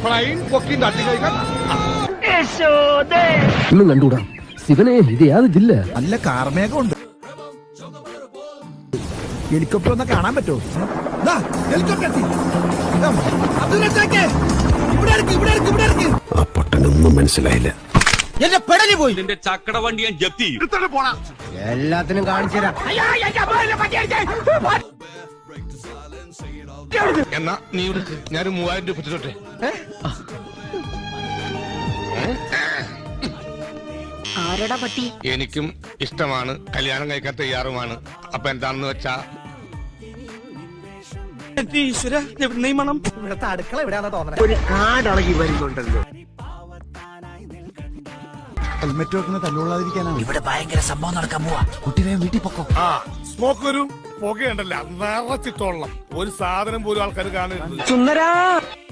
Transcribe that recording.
ഫ്രൈൻ പൊക്കിയും തട്ടി കഴിക്കാൻ. ഒന്നും കണ്ടൂടാ ശിവനെ, ഇത് യാത് ജില്ല? നല്ല കാർമേഘമുണ്ട്. ഹെലികോപ്റ്റർ ഒന്ന് കാണാൻ പറ്റുമോ? ആ പൊട്ടനൊന്നും മനസ്സിലായില്ല. എന്റെ പെടലി പോയി. ഇതിന്റെ ചക്കട വണ്ടി ഞാൻ ജപ്തി ചെയ്യും. എല്ലാത്തിനും കാണിച്ചു തരാം. എന്നാ നീ ഞാൻ 3000 രൂപ പറ്റിട്ടോട്ടെ. ആരടാ പട്ടി? എനിക്കും ഇഷ്ടമാണ്, കല്യാണം കഴിക്കാൻ തയ്യാറുമാണ്. അപ്പൊ എന്താണെന്ന് വെച്ചാ ഇവിടുത്തെ അടുക്കള എവിടെയാണെന്ന് തോന്നുന്നത്. ഒരു കാടളകി വരുന്നുണ്ടല്ലോ. ഹെൽമെറ്റ് വെക്കുന്ന തല്ലുകൊള്ളാതിരിക്കാനാണ്. ഇവിടെ ഭയങ്കര സംഭവം നടക്കാൻ പോവാ. കുട്ടിയെ വീട്ടിൽ പൊക്കോ. സ്മോക്ക് വരും, പുകയുണ്ടല്ല നിറച്ചിട്ടോളണം. ഒരു സാധനം പോലും ആൾക്കാർ കാണരുത്. സുന്ദരാ